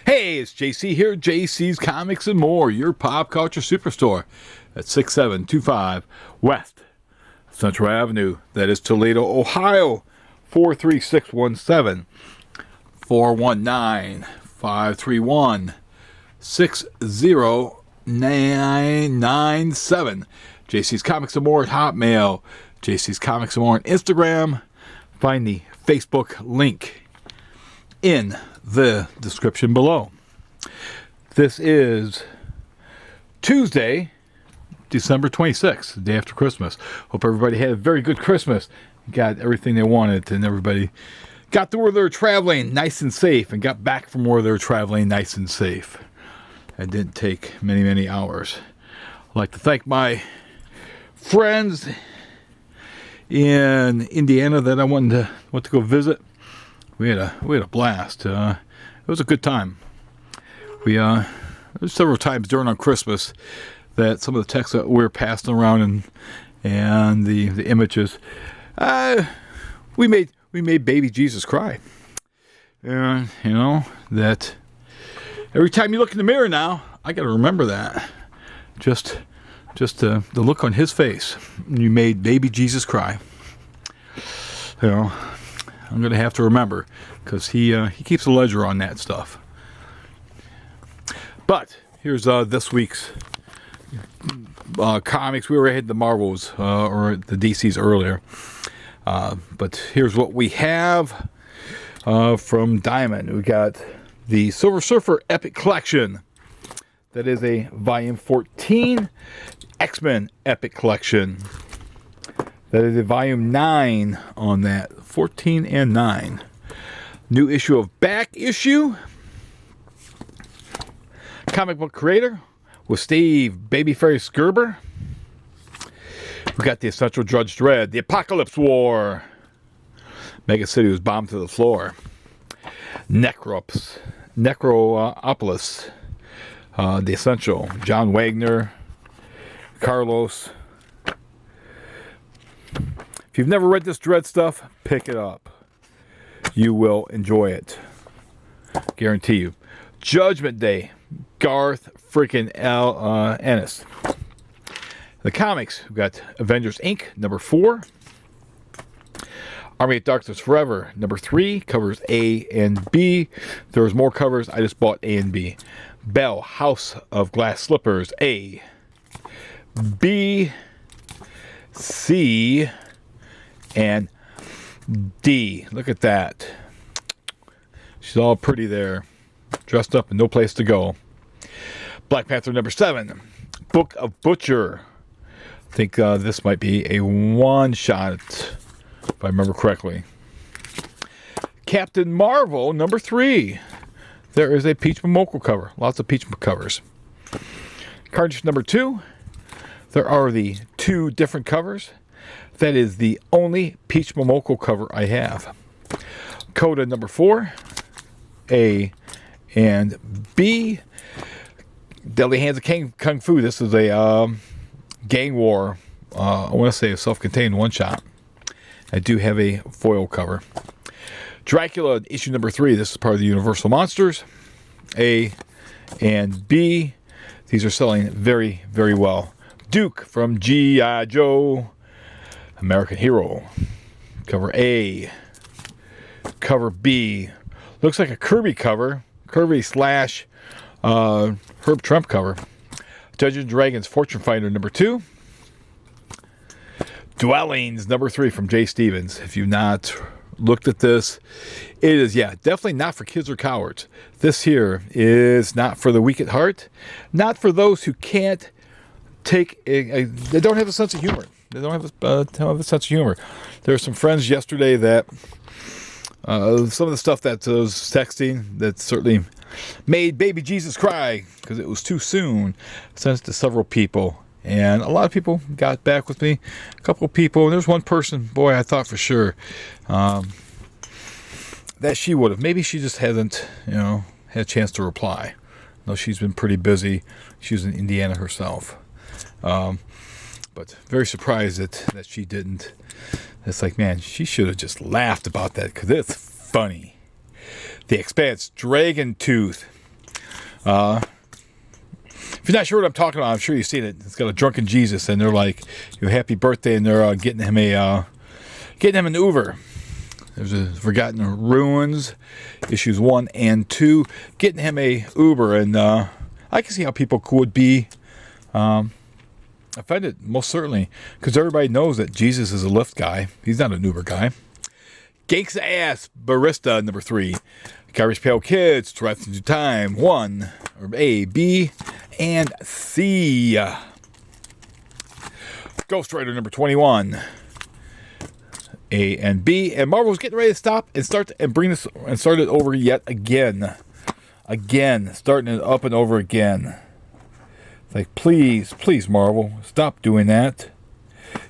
Hey, it's JC here, JC's Comics and More, your pop culture superstore at 6725 West Central Avenue. That is Toledo, Ohio, 43617 419 531 60997. JC's Comics and More at Hotmail, JC's Comics and More on Instagram. Find the Facebook link in the description below. This is Tuesday, December 26th, the day after Christmas. Hope everybody had a very good Christmas. Got everything they wanted, and everybody got to where they were traveling nice and safe, and got back from where they were traveling nice and safe. It didn't take many hours. I'd like to thank my friends in Indiana that I went to go visit. We had a blast. It was a good time. There was several times during on Christmas that some of the texts that we were passing around and the images, we made baby Jesus cry. And you know that every time you look in the mirror now, I got to remember that. Just the look on his face. You made baby Jesus cry. You know, I'm going to have to remember, because he keeps a ledger on that stuff. But here's this week's comics. We already had the Marvels or the DCs earlier. But here's what we have from Diamond. We got the Silver Surfer Epic Collection. That is a volume 14. X-Men Epic Collection. That is a volume 9 on that. 14 and 9. New issue of Back Issue. Comic book creator with Steve Babyface Gerber. We got the Essential Judge Dredd. The Apocalypse War. Mega City was bombed to the floor. Necropolis. The Essential. John Wagner. Carlos. If you've never read this Dredd stuff, pick it up. You will enjoy it. Guarantee you. Judgment Day. Garth freaking Ennis. The comics, we've got Avengers Inc. number 4. Army of Darkness Forever number 3. Covers A and B. There's more covers. I just bought A and B. Bell, House of Glass Slippers. A. B. C. And D. Look at that. She's all pretty there. Dressed up and no place to go. Black Panther number 7. Book of Butcher. I think this might be a one-shot, if I remember correctly. Captain Marvel number 3. There is a Peach Momoko cover. Lots of Peach covers. Carnage number 2. There are the 2 different covers. That is the only Peach Momoko cover I have. Coda number 4. A and B. Deadly Hands of Kung Fu. This is a gang war. I want to say a self-contained one-shot. I do have a foil cover. Dracula issue number 3. This is part of the Universal Monsters. A and B. These are selling very, very well. Duke from G.I. Joe. American Hero. Cover A. Cover B. Looks like a Kirby cover. Kirby slash Herb Trump cover. Dungeons & Dragons Fortune Finder number 2. Dwellings number 3 from Jay Stevens. If you've not looked at this, it is, definitely not for kids or cowards. This here is not for the weak at heart. Not for those who can't take they don't have a sense of humor. They don't have a sense of humor. There were some friends yesterday that some of the stuff that I was texting that certainly made baby Jesus cry because it was too soon. Sent it to several people, and a lot of people got back with me. A couple of people, and there's one person, boy, I thought for sure that she would have. Maybe she just hasn't, had a chance to reply. No, she's been pretty busy. She's in Indiana herself. But very surprised that she didn't. It's like, man, she should have just laughed about that because it's funny. The Expanse, Dragon Tooth. If you're not sure what I'm talking about, I'm sure you've seen it. It's got a drunken Jesus, and they're like, "Happy birthday," and they're getting him an Uber. There's a Forgotten Ruins, issues 1 and 2, getting him a Uber, and I can see how people would be offended, most certainly, because everybody knows that Jesus is a Lyft guy. He's not an Uber guy. Ganks Ass Barista, number 3. Garbage Pail Kids, Threats into Time, 1, or A, B, and C. Ghost Rider, number 21. A and B. And Marvel's getting ready to stop and start it over yet again. Again, starting it up and over again. It's like, please, Marvel, stop doing that.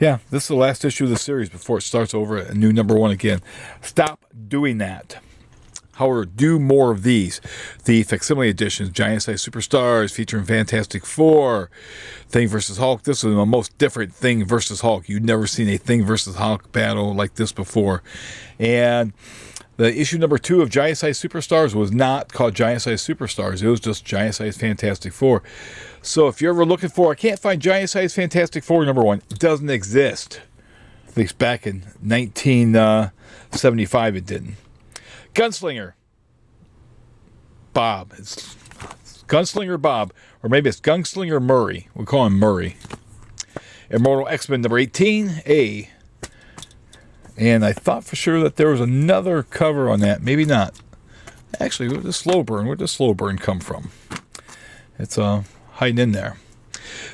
Yeah, this is the last issue of the series before it starts over a new number 1 again. Stop doing that. However, do more of these. The facsimile editions, Giant Size Superstars, featuring Fantastic Four, Thing vs. Hulk. This is the most different Thing vs. Hulk. You've never seen a Thing vs. Hulk battle like this before. And the issue number 2 of Giant Size Superstars was not called Giant Size Superstars. It was just Giant Size Fantastic Four. So if you're ever looking for, I can't find Giant Size Fantastic Four number 1, it doesn't exist. At least back in 1975 it didn't. Gunslinger Bob. It's Gunslinger Bob. Or maybe it's Gunslinger Murray. We'll call him Murray. Immortal X-Men number 18. A. And I thought for sure that there was another cover on that. Maybe not. Actually, where'd the slow burn come from? It's hiding in there.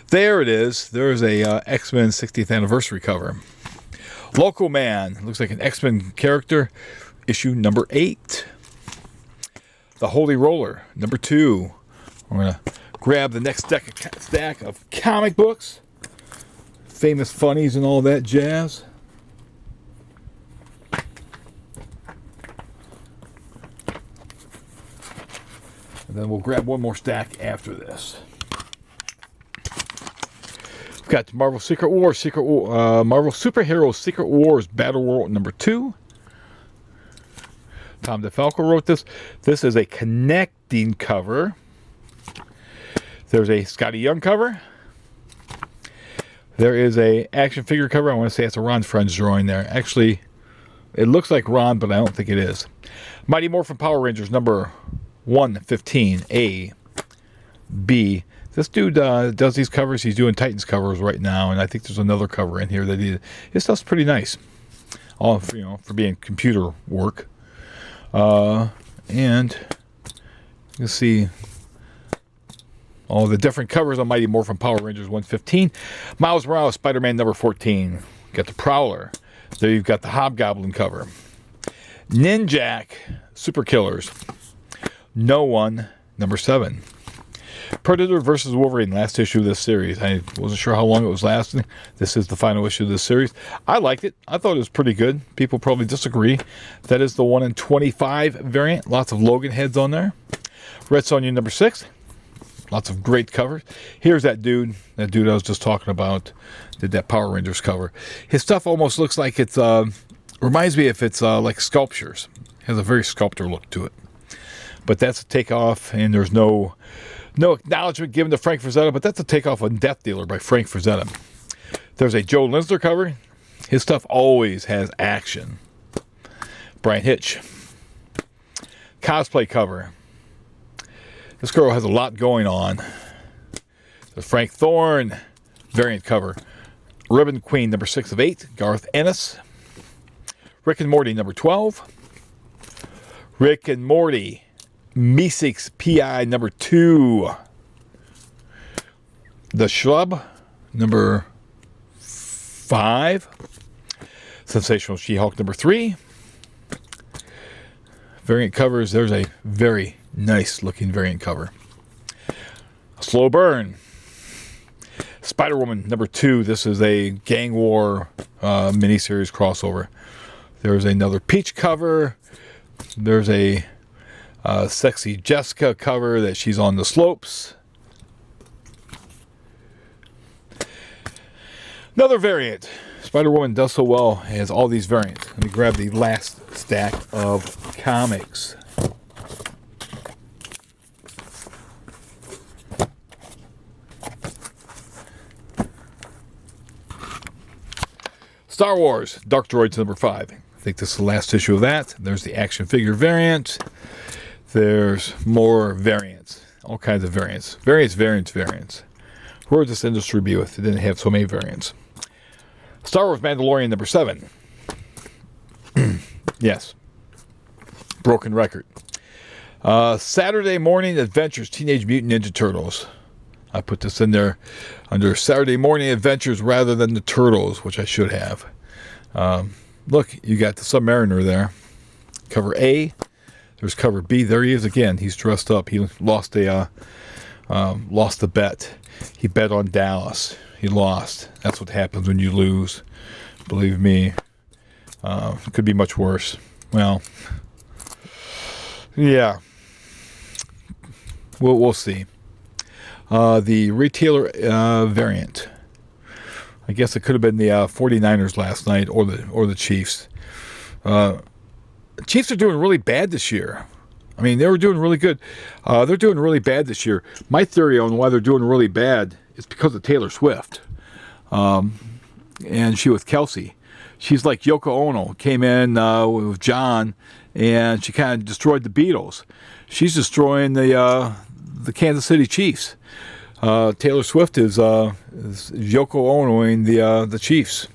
There it is. There's a X-Men 60th anniversary cover. Local Man. Looks like an X-Men character. Issue number 8. The Holy Roller, number 2. We're going to grab the next stack of comic books. Famous funnies and all that jazz. And then we'll grab one more stack after this. We've got Marvel Secret Wars, Marvel Superheroes Secret Wars Battle World number 2. Tom DeFalco wrote this. This is a connecting cover. There's a Scotty Young cover. There is a action figure cover. I want to say it's a Ron Frenz drawing there. Actually, it looks like Ron, but I don't think it is. Mighty Morphin Power Rangers number 115. A. B. This dude does these covers. He's doing Titans covers right now, and I think there's another cover in here that his stuff's pretty nice. All for being computer work. And you'll see all the different covers on Mighty Morphin Power Rangers 115. Miles Morales, Spider-Man number 14. Got the Prowler. There you've got the Hobgoblin cover. Ninjak, Super Killers. No One, number 7. Predator versus Wolverine, last issue of this series. I wasn't sure how long it was lasting. This is the final issue of this series. I liked it. I thought it was pretty good. People probably disagree. That is the 1 in 25 variant. Lots of Logan heads on there. Red Sonja number 6. Lots of great covers. Here's that dude. That dude I was just talking about. Did that Power Rangers cover. His stuff almost looks like it's, reminds me if it's like sculptures. Has a very sculptor look to it. But that's a takeoff, and there's no acknowledgement given to Frank Frazetta, but that's a takeoff on Death Dealer by Frank Frazetta. There's a Joe Linsler cover. His stuff always has action. Brian Hitch. Cosplay cover. This girl has a lot going on. The Frank Thorne variant cover. Ribbon Queen number 6 of 8. Garth Ennis. Rick and Morty number 12. Rick and Morty Meeseeks PI number 2. The Schlub number 5. Sensational She-Hulk number 3. Variant covers. There's a very nice looking variant cover. Slow Burn. Spider-Woman number 2. This is a Gang War miniseries crossover. There's another Peach cover. There's a Sexy Jessica cover that she's on the slopes. Another variant. Spider-Woman does so well, has all these variants. Let me grab the last stack of comics. Star Wars Dark Droids number 5. I think this is the last issue of that. There's the action figure variant. There's more variants. All kinds of variants. Variants. Where would this industry be if it didn't have so many variants? Star Wars Mandalorian number 7. Yes. Broken record. Saturday Morning Adventures Teenage Mutant Ninja Turtles. I put this in there under Saturday Morning Adventures rather than the Turtles, which I should have. Look, you got the Submariner there. Cover A. There's cover B. There he is again. He's dressed up. He lost the bet. He bet on Dallas. He lost. That's what happens when you lose. Believe me. It could be much worse. Well, yeah. We'll see. The retailer variant. I guess it could have been the 49ers last night or the Chiefs. The Chiefs are doing really bad this year. I mean, they were doing really good. They're doing really bad this year. My theory on why they're doing really bad is because of Taylor Swift. And she with Kelsey. She's like Yoko Ono. Came in with John, and she kind of destroyed the Beatles. She's destroying the Kansas City Chiefs. Taylor Swift is Yoko Onoing the Chiefs.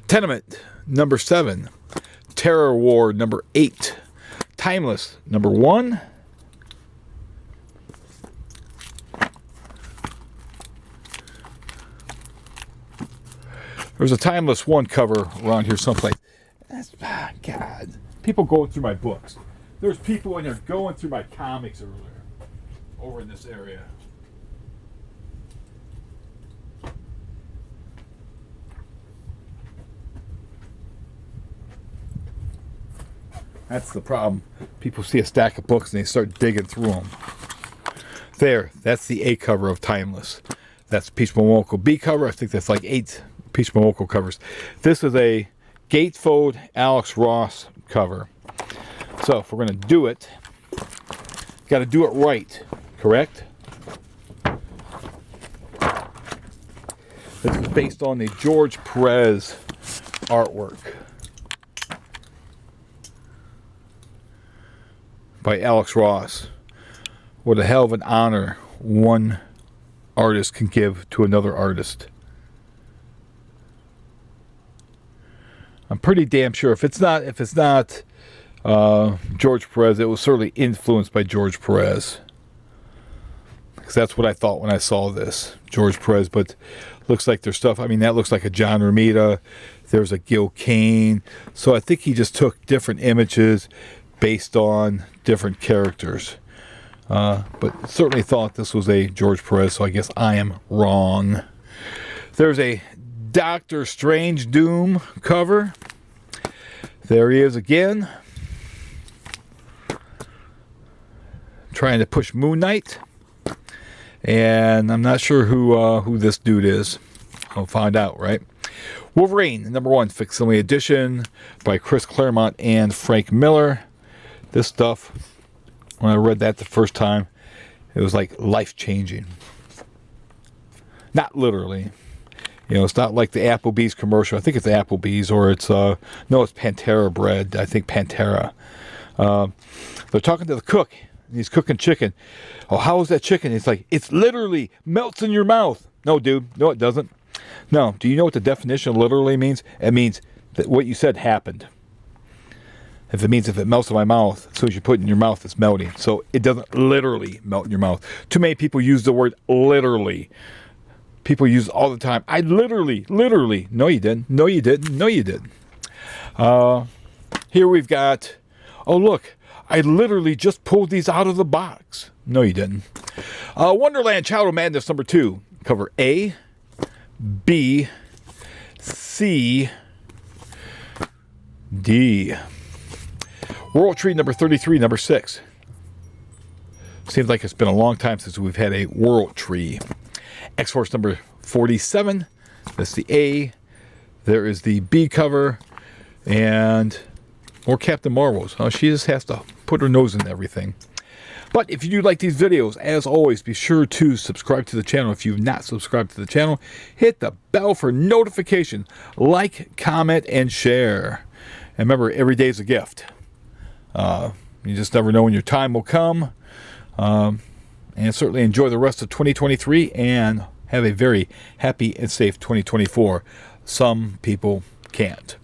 Tenement number 7. Terror War number 8. Timeless number 1. There's a Timeless 1 cover around here someplace. God. People going through my books. There's people in there going through my comics earlier. Over in this area. That's the problem. People see a stack of books and they start digging through them. There. That's the A cover of Timeless. That's Peach Momoko B cover. I think that's like 8 Peach Momoko covers. This is a gatefold Alex Ross cover. So if we're going to do it, got to do it right. Correct? This is based on the George Perez artwork by Alex Ross. What a hell of an honor one artist can give to another artist. I'm pretty damn sure if it's not George Perez, it was certainly influenced by George Perez. Because that's what I thought when I saw this, George Perez. But looks like there's stuff. I mean, that looks like a John Romita. There's a Gil Kane. So I think he just took different images based on different characters. But certainly thought this was a George Perez. So I guess I am wrong. There's a Doctor Strange Doom cover. There he is again. Trying to push Moon Knight. And I'm not sure who this dude is. I'll find out, right? Wolverine, number 1, facsimile edition by Chris Claremont and Frank Miller. This stuff, when I read that the first time, it was like life-changing. Not literally. You know, it's not like the Applebee's commercial. I think it's Applebee's, or it's no, it's Pantera bread. I think Pantera. They're talking to the cook. And he's cooking chicken. Oh, how is that chicken? It's like, it's literally melts in your mouth. No, dude. No, it doesn't. No. Do you know what the definition of literally means? It means that what you said happened. If it melts in my mouth, as soon as you put it in your mouth, it's melting. So it doesn't literally melt in your mouth. Too many people use the word literally. People use it all the time. I literally. No, you didn't. No, you didn't. No, you didn't. Here we've got, oh, look. I literally just pulled these out of the box. No, you didn't. Wonderland Child of Madness number 2. Cover A, B, C, D. World Tree number 33, number 6. Seems like it's been a long time since we've had a World Tree. X-Force number 47. That's the A. There is the B cover. And more Captain Marvels. She just has to put her nose in everything. But if you do like these videos, as always, be sure to subscribe to the channel. If you've not subscribed to the channel, hit the bell for notification. Like, comment, and share. And remember, every day is a gift. You just never know when your time will come. And certainly enjoy the rest of 2023 and have a very happy and safe 2024. Some people can't.